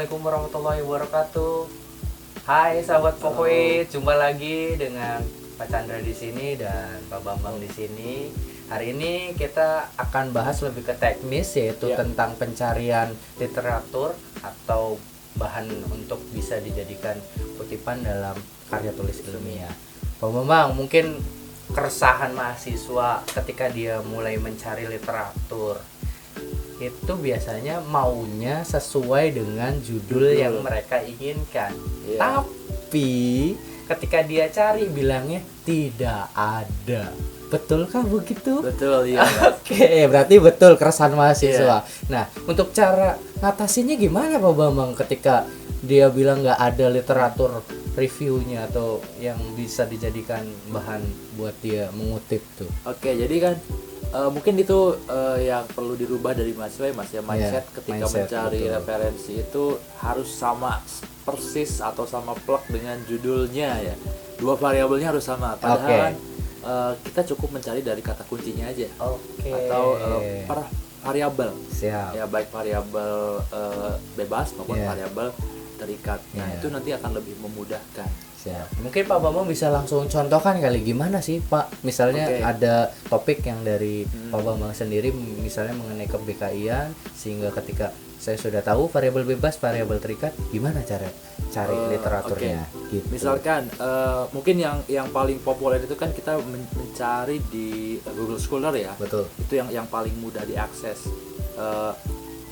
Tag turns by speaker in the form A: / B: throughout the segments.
A: Assalamualaikum warahmatullahi wabarakatuh. Hai sahabat Pokoi, jumpa lagi dengan Pak Chandra di sini dan Pak Bambang di sini. Hari ini kita akan bahas lebih ke teknis, yaitu tentang pencarian literatur atau bahan untuk bisa dijadikan kutipan dalam karya tulis ilmiah. Pak Bambang, mungkin keresahan mahasiswa ketika dia mulai mencari literatur itu biasanya maunya sesuai dengan judul yang mereka inginkan. Tapi ketika dia cari bilangnya tidak ada. Betulkah begitu?
B: Betul, iya.
A: Oke, berarti betul keresahan mahasiswa. Nah, untuk cara ngatasinnya gimana Pak Bambang ketika dia bilang nggak ada literatur reviewnya atau yang bisa dijadikan bahan buat dia mengutip tuh?
B: Oke, jadi kan mungkin itu yang perlu dirubah dari mahasiswa ya Mas ya, mindset ketika mencari referensi itu harus sama persis atau sama plug dengan judulnya ya. Dua variabelnya harus sama. Padahal kita cukup mencari dari kata kuncinya aja. Atau per variabel.
A: Siap.
B: Ya, baik variabel bebas maupun variabel terikat. Nah, itu nanti akan lebih memudahkan.
A: Siap. Mungkin Pak Bambang bisa langsung contohkan kali gimana sih Pak? Misalnya ada topik yang dari Pak Bambang sendiri misalnya mengenai keBKI-an, sehingga ketika saya sudah tahu variabel bebas, variabel terikat, gimana cara cari literaturnya? Gitu.
B: Misalkan mungkin yang paling populer itu kan kita mencari di Google Scholar ya.
A: Betul.
B: Itu yang paling mudah diakses.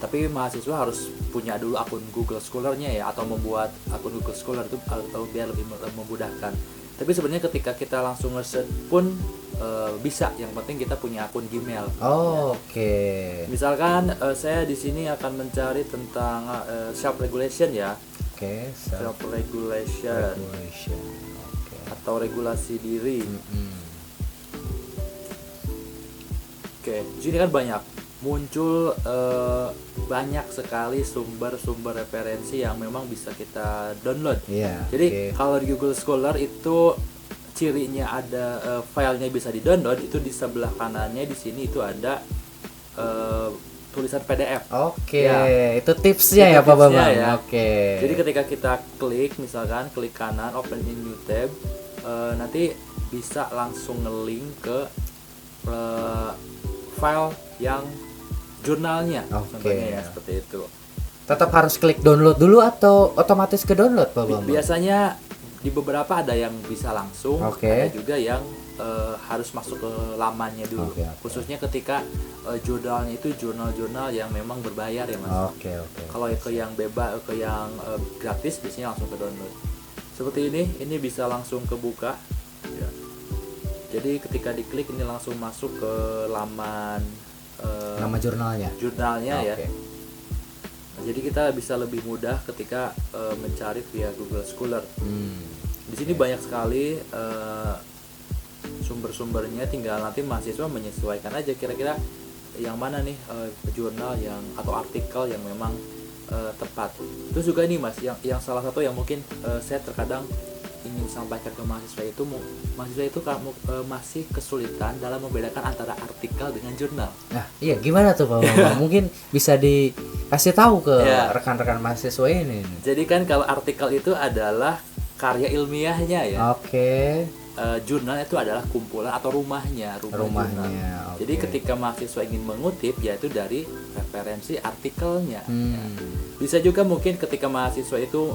B: Tapi mahasiswa harus punya dulu akun Google Scholar-nya ya, atau membuat akun Google Scholar itu biar lebih memudahkan. Tapi sebenarnya ketika kita langsung nge-search pun bisa, yang penting kita punya akun Gmail.
A: Oke.
B: Misalkan saya di sini akan mencari tentang self regulation ya. Self regulation. Atau regulasi diri. Di sini kan banyak muncul banyak sekali sumber-sumber referensi yang memang bisa kita download. Jadi kalau di Google Scholar itu cirinya ada filenya bisa di-download, itu di sebelah kanannya di sini itu ada tulisan PDF.
A: Itu tipsnya ya Pak Bambang.
B: Ya. Jadi ketika kita klik, misalkan klik kanan open in new tab, nanti bisa langsung nge-link ke file yang jurnalnya, contohnya ya seperti itu.
A: Tetap harus klik download dulu atau otomatis ke download Pak Bambang?
B: Biasanya di beberapa ada yang bisa langsung, ada juga yang harus masuk ke lamannya dulu. Khususnya ketika jurnalnya itu jurnal-jurnal yang memang berbayar ya Mas. Kalau ke yang bebas, ke yang gratis biasanya langsung ke download. Seperti ini bisa langsung kebuka. Ya. Jadi ketika diklik ini langsung masuk ke laman
A: nama jurnalnya
B: ya. Nah, jadi kita bisa lebih mudah ketika mencari via Google Scholar. Di sini banyak sekali sumber-sumbernya, tinggal nanti mahasiswa menyesuaikan aja kira-kira yang mana nih jurnal yang atau artikel yang memang tepat. Terus juga nih Mas, yang salah satu yang mungkin saya terkadang ingin sampaikan ke mahasiswa itu masih kesulitan dalam membedakan antara artikel dengan jurnal.
A: Nah, iya gimana tuh Pak Bambang? Mungkin bisa dikasih tahu ke rekan-rekan mahasiswa ini.
B: Jadi kan kalau artikel itu adalah karya ilmiahnya ya. Jurnal itu adalah kumpulan atau rumahnya. Jadi ketika mahasiswa ingin mengutip, yaitu dari referensi artikelnya. Bisa juga mungkin ketika mahasiswa itu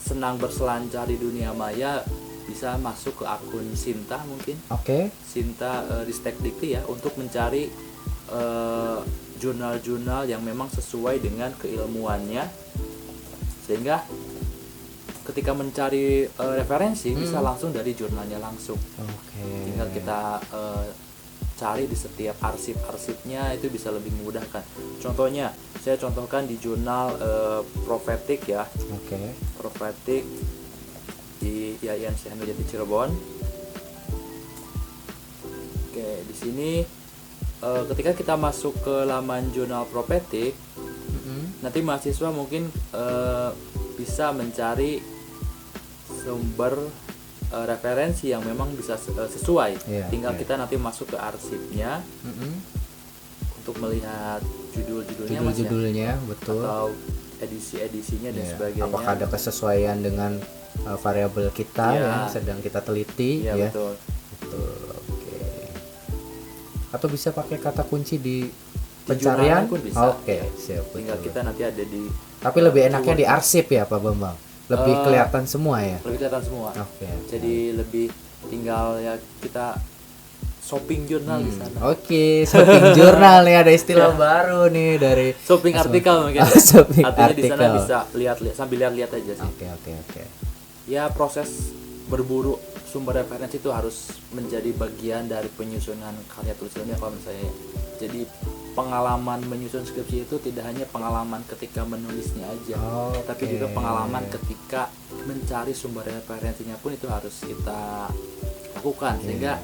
B: senang berselancar di dunia maya, bisa masuk ke akun Sinta mungkin. Sinta Ristek Dikti ya, untuk mencari jurnal-jurnal yang memang sesuai dengan keilmuannya, sehingga ketika mencari referensi bisa langsung dari jurnalnya langsung. Tinggal kita cari di setiap arsip-arsipnya, itu bisa lebih memudahkan. Contohnya, saya contohkan di jurnal Prophetic ya. Prophetic di IAIN Syekh Nurjati Cirebon. Di sini ketika kita masuk ke laman jurnal Prophetic, nanti mahasiswa mungkin bisa mencari sumber referensi yang memang bisa sesuai. Tinggal kita nanti masuk ke arsipnya untuk melihat judul-judulnya Mas, ya?
A: judul-judulnya, betul.
B: Atau edisi-edisinya dan sebagainya.
A: Apakah ada kesesuaian dengan variabel kita yang sedang kita teliti, ya?
B: Betul.
A: Oke. Atau bisa pakai kata kunci di pencarian
B: pun bisa.
A: Siap.
B: Tinggal
A: betul.
B: kita nanti ada di.
A: Tapi lebih enaknya di arsip ya Pak Bambang. Lebih kelihatan semua ya.
B: Lebih kelihatan semua.
A: Oke.
B: Jadi lebih tinggal ya kita shopping jurnal di sana.
A: Oke, shopping jurnal nih, ada istilah baru nih dari
B: Shopping artikel mungkin.
A: Shopping
B: artinya di sana
A: artikel.
B: bisa lihat-lihat sambil lihat-lihat aja sih.
A: Oke.
B: Ya proses berburu sumber referensi itu harus menjadi bagian dari penyusunan karya tulisannya kalau menurut saya. Jadi pengalaman menyusun skripsi itu tidak hanya pengalaman ketika menulisnya aja, tapi juga pengalaman ketika mencari sumber referensinya pun itu harus kita lakukan sehingga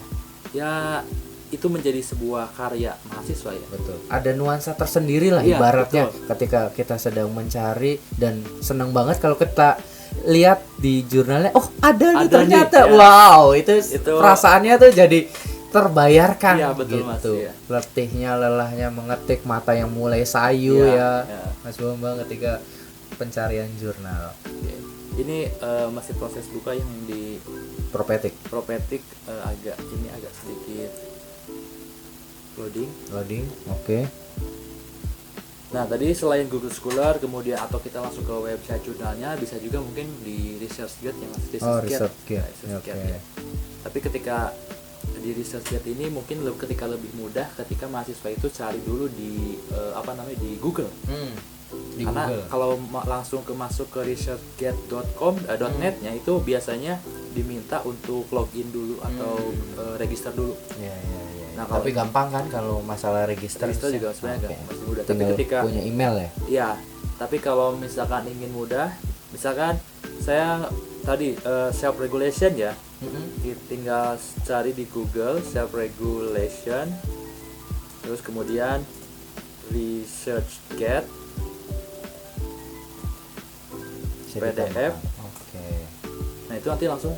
B: ya itu menjadi sebuah karya mahasiswa ya.
A: Betul. Ada nuansa tersendiri lah ibaratnya ketika kita sedang mencari, dan senang banget kalau kita lihat di jurnalnya, ada nih ternyata. Wow, itu perasaannya tuh jadi terbayarkan.
B: Iya, betul,
A: gitu.
B: Mas, iya.
A: Letihnya, lelahnya mengetik, mata yang mulai sayu Mas Bambang ketika pencarian jurnal.
B: Ini masih proses buka yang di
A: Propetik
B: agak sedikit loading.
A: Oke.
B: Nah, tadi selain Google Scholar kemudian atau kita langsung ke website jurnalnya, bisa juga mungkin di ResearchGate ya Mas.
A: ResearchGate.
B: Ya. Tapi ketika di ResearchGate ini mungkin ketika lebih mudah ketika mahasiswa itu cari dulu di di Google. Karena
A: Google.
B: kalau langsung masuk ke researchgate.com.net-nya itu biasanya diminta untuk login dulu atau register dulu.
A: Iya.
B: Nah,
A: Tapi gampang kan kalau masalah register
B: juga sebenarnya masih mudah.
A: Tinggal
B: tapi ketika
A: punya email ya.
B: Iya, tapi kalau misalkan ingin mudah, misalkan saya tadi self regulation ya, tinggal cari di Google self regulation, terus kemudian ResearchGate PDF. Nah itu nanti langsung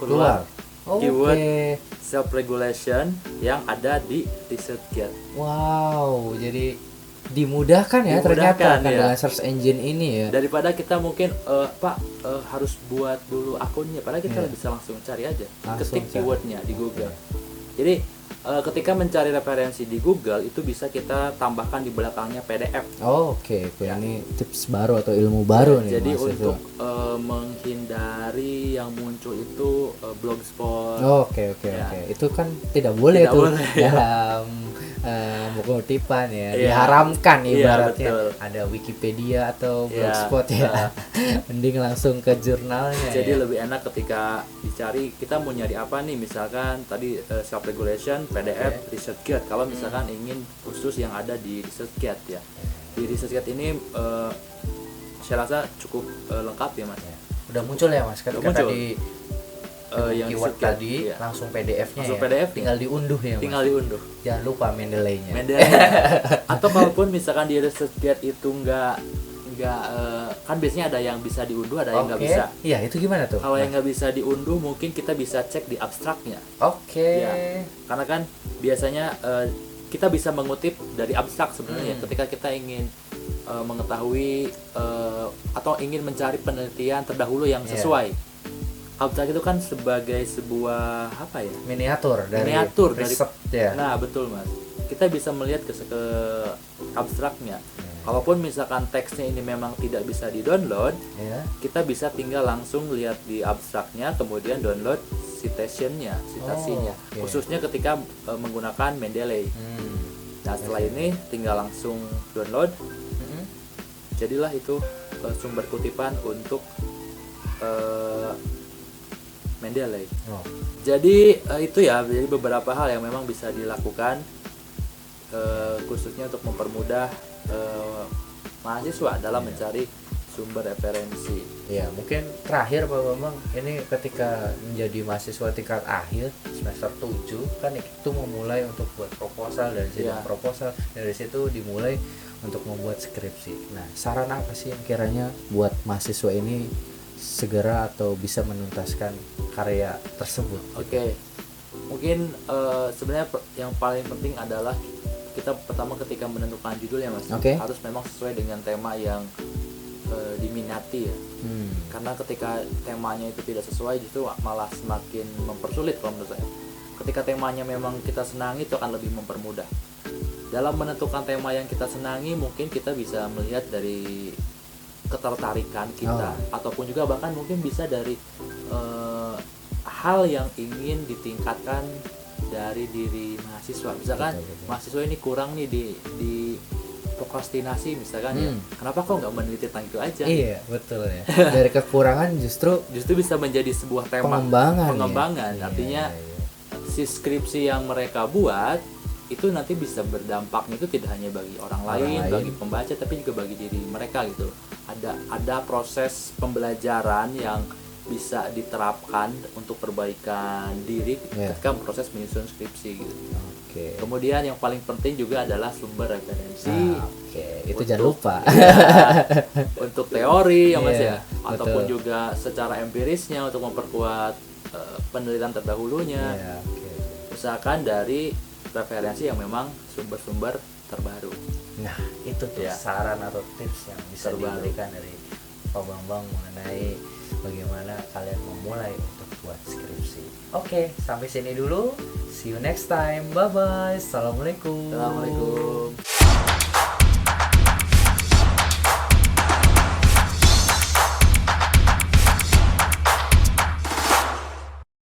B: keluar keyword self regulation yang ada di ResearchGate.
A: Wow, jadi dimudahkan ya ternyata dengan search engine ini ya.
B: Daripada kita mungkin harus buat dulu akunnya, padahal kita bisa langsung cari aja, ketik keywordnya di Google. Jadi ketika mencari referensi di Google itu bisa kita tambahkan di belakangnya PDF.
A: Oke. Ini tips baru atau ilmu baru nih.
B: Jadi untuk menghindari yang muncul itu blogspot.
A: Oke. Itu kan tidak boleh dalam buku kutipan ya. Diharamkan ibaratnya. Ada Wikipedia atau blogspot ya. Mending langsung ke jurnalnya.
B: Jadi lebih enak ketika dicari kita mau nyari apa nih, misalkan tadi self regulation PDF ResearchGate. Kalau misalkan ingin khusus yang ada di ResearchGate ya. Di ResearchGate ini saya rasa cukup lengkap ya Mas.
A: Udah muncul ya Mas ketika tadi yang keyword tadi langsung PDF-nya
B: langsung
A: ya.
B: PDF
A: tinggal diunduh ya Mas.
B: Tinggal diunduh.
A: Jangan lupa Mendeley-nya.
B: Atau kalaupun misalkan di ResearchGate itu enggak kan biasanya ada yang bisa diunduh, ada yang nggak bisa.
A: Iya, itu gimana tuh?
B: Kalau yang nggak bisa diunduh mungkin kita bisa cek di abstraknya.
A: Ya,
B: karena kan biasanya kita bisa mengutip dari abstrak sebenarnya ketika kita ingin mengetahui atau ingin mencari penelitian terdahulu yang sesuai. Abstrak itu kan sebagai sebuah
A: miniatur dari riset ya.
B: Nah, betul Mas. Kita bisa melihat ke abstraknya. Kalaupun misalkan teksnya ini memang tidak bisa di-download, kita bisa tinggal langsung lihat di abstraknya, kemudian download citasinya. Khususnya ketika menggunakan Mendeley. Nah, setelah ini tinggal langsung download. Jadilah itu sumber kutipan untuk Mendeley. Jadi itu ya, jadi beberapa hal yang memang bisa dilakukan khususnya untuk mempermudah mahasiswa dalam mencari sumber referensi.
A: Ya, mungkin terakhir Pak Bambang, ini ketika menjadi mahasiswa tingkat akhir semester 7 kan itu memulai untuk buat proposal, dari situ proposal, dari situ dimulai untuk membuat skripsi. Nah, saran apa sih yang kiranya buat mahasiswa ini segera atau bisa menuntaskan karya tersebut?
B: Oke. Mungkin sebenarnya yang paling penting adalah kita pertama ketika menentukan judul ya Mas,
C: Oke.
B: harus memang sesuai dengan tema yang diminati ya. Karena ketika temanya itu tidak sesuai justru malah semakin mempersulit kalau menurut saya. Ketika temanya memang kita senangi itu akan lebih mempermudah. Dalam menentukan tema yang kita senangi mungkin kita bisa melihat dari ketertarikan kita ataupun juga bahkan mungkin bisa dari hal yang ingin ditingkatkan dari diri mahasiswa. Misalkan
C: Betul.
B: mahasiswa ini kurang nih di prokrastinasi misalkan ya. Kenapa kok nggak meneliti tentang itu aja?
C: Iya, betul ya. Dari kekurangan justru
B: Bisa menjadi sebuah tema
C: pengembangan. Ya?
B: Artinya
C: Iya.
B: si skripsi yang mereka buat itu nanti bisa berdampaknya itu tidak hanya bagi orang lain, bagi pembaca, tapi juga bagi diri mereka gitu. Ada proses pembelajaran yang bisa diterapkan untuk perbaikan diri ketika proses menyusun skripsi gitu.
C: Oke.
B: Kemudian yang paling penting juga adalah sumber referensi.
C: Oke, itu jangan lupa.
B: Untuk teori ya Mas
C: Iya,
B: ya, ataupun
C: betul.
B: juga secara empirisnya untuk memperkuat penelitian terdahulunya.
C: Iya, oke.
B: Usahakan dari referensi yang memang sumber-sumber terbaru.
A: Nah, itu tuh
B: Ya.
A: saran atau tips yang bisa
B: Terbaru.
A: diberikan dari Pak Bambang mengenai bagaimana kalian memulai untuk buat skripsi. Oke, sampai sini dulu. See you next time. Bye bye. Assalamualaikum.
B: Assalamualaikum.